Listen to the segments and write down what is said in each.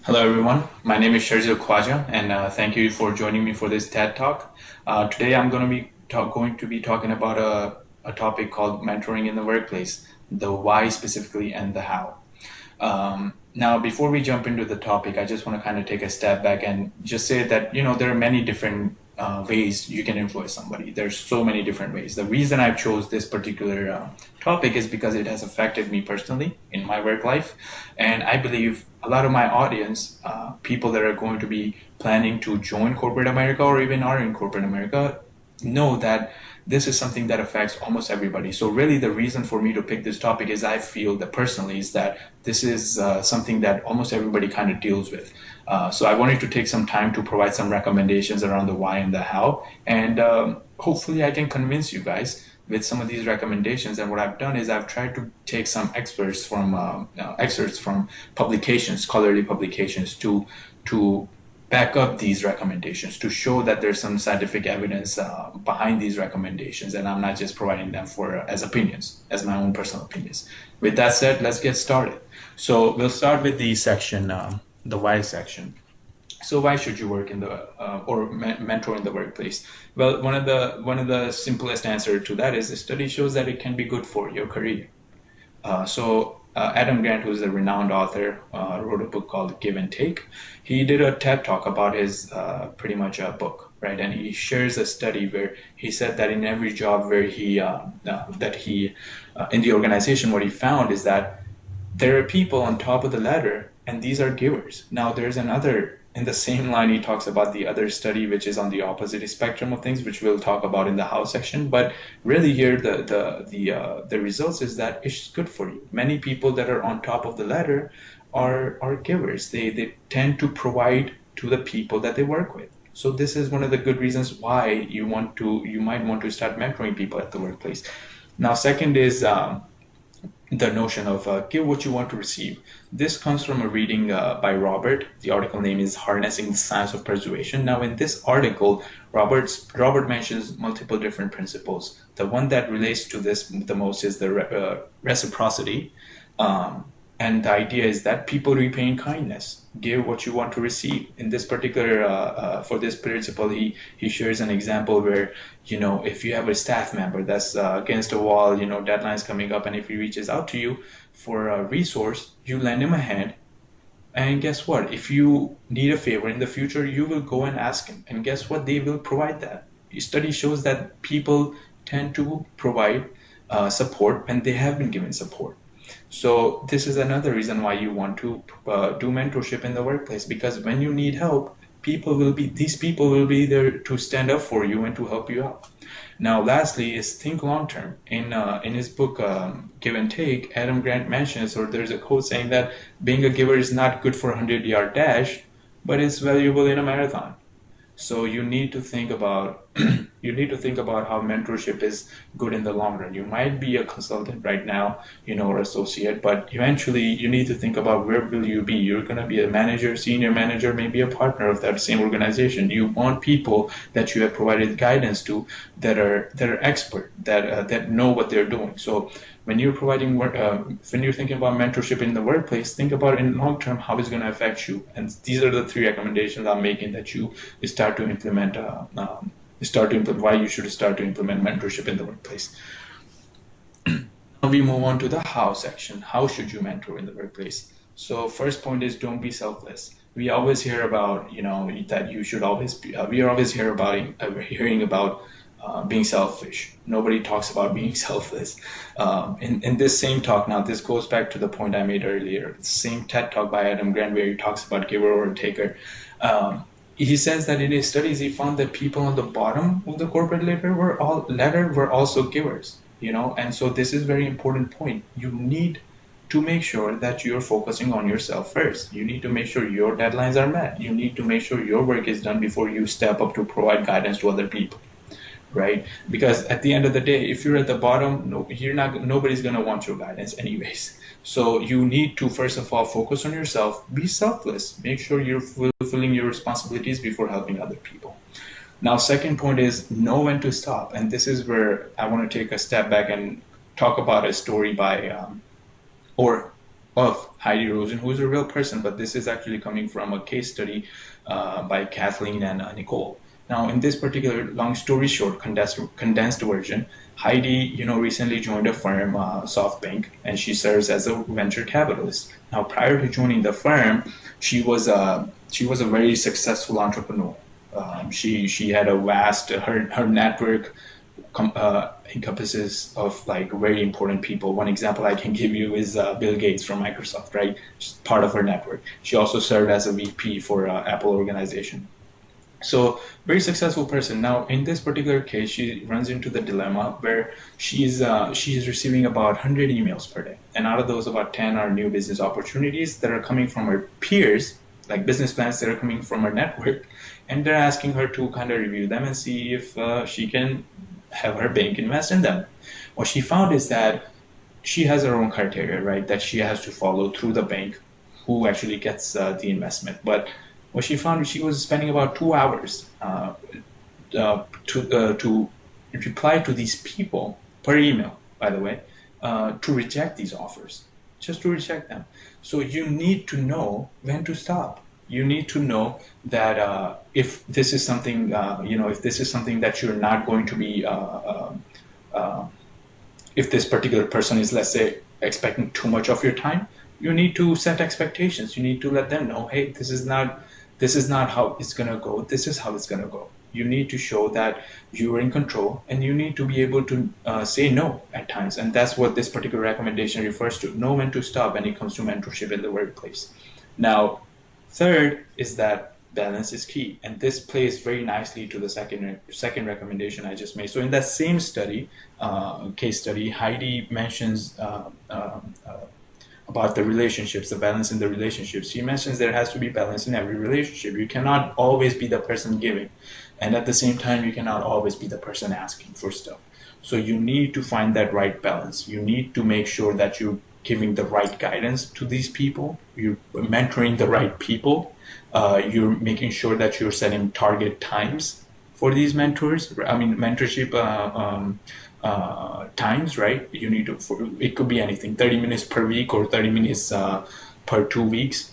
Hello, everyone. My name is Sharzil Khwaja, and thank you for joining me for this TED Talk. Today, I'm going to be talking about a topic called mentoring in the workplace, the why specifically and the how. Now, before we jump into the topic, I just want to kind of take a step back and just say that, there are many different ways you can influence somebody. There's so many different ways. The reason I chose this particular topic is because it has affected me personally in my work life. And I believe a lot of my audience, people that are going to be planning to join corporate America or even are in corporate America, know that this is something that affects almost everybody. So really the reason for me to pick this topic is I feel that personally is that this is something that almost everybody kind of deals with. So I wanted to take some time to provide some recommendations around the why and the how. And hopefully I can convince you guys with some of these recommendations. And what I've done is I've tried to take some excerpts from publications, scholarly publications, to back up these recommendations to show that there's some scientific evidence behind these recommendations, and I'm not just providing them for as opinions, as my own personal opinions. With that said, let's get started. So we'll start with the why section. So why should you work in the mentor in the workplace? Well, one of the simplest answer to that is the study shows that it can be good for your career. Adam Grant, who's a renowned author, wrote a book called Give and Take. He did a TED talk about his pretty much a book, right? And he shares a study where he said that in every job where he in the organization, what he found is that there are people on top of the ladder, and these are givers. Now, there's another, in the same line, he talks about the other study, which is on the opposite spectrum of things, which we'll talk about in the how section. But really, here, the results is that it's good for you. Many people that are on top of the ladder are givers. They tend to provide to the people that they work with. So this is one of the good reasons why you might want to start mentoring people at the workplace. Now, second is the notion of give what you want to receive. This comes from a reading by Robert. The article name is Harnessing the Science of Persuasion. Now, in this article, Robert mentions multiple different principles. The one that relates to this the most is the reciprocity. Um, and the idea is that people repay in kindness. Give what you want to receive. In this particular, for this principle, he shares an example where, if you have a staff member that's against a wall, deadlines coming up, and if he reaches out to you for a resource, you lend him a hand. And guess what? If you need a favor in the future, you will go and ask him. And guess what? They will provide that. Study shows that people tend to provide support when they have been given support. So this is another reason why you want to do mentorship in the workplace, because when you need help, these people will be there to stand up for you and to help you out. Now, lastly, is think long term. In his book Give and Take, Adam Grant mentions, or there's a quote saying that being a giver is not good for a 100-yard dash, but it's valuable in a marathon. So you need to think about how mentorship is good in the long run. You might be a consultant right now, or associate, but eventually you need to think about where will you be. You're going to be a manager, senior manager, maybe a partner of that same organization. You want people that you have provided guidance to that are expert, that know what they're doing. So when you're providing work, when you're thinking about mentorship in the workplace, think about in long term how it's going to affect you. And these are the three recommendations I'm making that you start to implement. Why you should start to implement mentorship in the workplace. Now we move on to the how section. How should you mentor in the workplace? So first point is don't be selfless. We always hear about, that you should always be. We are always hearing about being selfish. Nobody talks about being selfless. In this same talk, now this goes back to the point I made earlier. The same TED talk by Adam Grant where he talks about giver or taker. He says that in his studies he found that people on the bottom of the corporate ladder were also givers. And so this is a very important point. You need to make sure that you're focusing on yourself first. You need to make sure your deadlines are met. You need to make sure your work is done before you step up to provide guidance to other people, right? Because at the end of the day, if you're at the bottom, no, nobody's gonna want your guidance anyways. So you need to first of all focus on yourself, be selfless, make sure you're fulfilling your responsibilities before helping other people. Now, second point is know when to stop, and this is where I want to take a step back and talk about a story by or of Heidi Rosen, who is a real person, but this is actually coming from a case study by Kathleen and Nicole. Now, in this particular long story short, condensed version, Heidi, recently joined a firm, SoftBank, and she serves as a venture capitalist. Now, prior to joining the firm, she was a very successful entrepreneur. She had a vast her network encompasses of like very important people. One example I can give you is Bill Gates from Microsoft, right? She's part of her network. She also served as a VP for Apple organization. So very successful person. Now in this particular case, she runs into the dilemma where she's receiving about 100 emails per day, and out of those, about 10 are new business opportunities that are coming from her peers, like business plans that are coming from her network, and they're asking her to kind of review them and see if she can have her bank invest in them. What she found is that she has her own criteria, right? That she has to follow through the bank who actually gets the investment. But what she found is she was spending about 2 hours to reply to these people per email, by the way, to reject these offers, just to reject them. So you need to know when to stop. You need to know that if this is something, if this is something that you're not going to be, if this particular person is, let's say, expecting too much of your time, you need to set expectations. You need to let them know, hey, this is not how it's gonna go. This is how it's gonna go. You need to show that you are in control, and you need to be able to say no at times. And that's what this particular recommendation refers to. Know when to stop when it comes to mentorship in the workplace. Now, third is that balance is key, and this plays very nicely to the second recommendation I just made. So in that same study, case study, Heidi mentions about the relationships, the balance in the relationships. She mentions there has to be balance in every relationship. You cannot always be the person giving, and at the same time, you cannot always be the person asking for stuff. So you need to find that right balance. You need to make sure that you're giving the right guidance to these people. You're mentoring the right people. You're making sure that you're setting target times for these mentors. I mean, mentorship times, right? You need to, it could be anything, 30 minutes per week or 30 minutes per 2 weeks,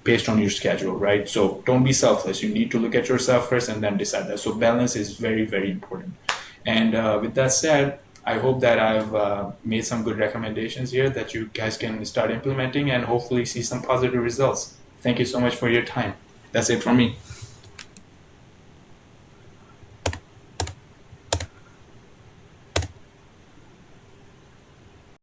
based on your schedule, right? So don't be selfless. You need to look at yourself first and then decide that. So balance is very, very important. And with that said, I hope that I've made some good recommendations here that you guys can start implementing and hopefully see some positive results. Thank you so much for your time. That's it from me.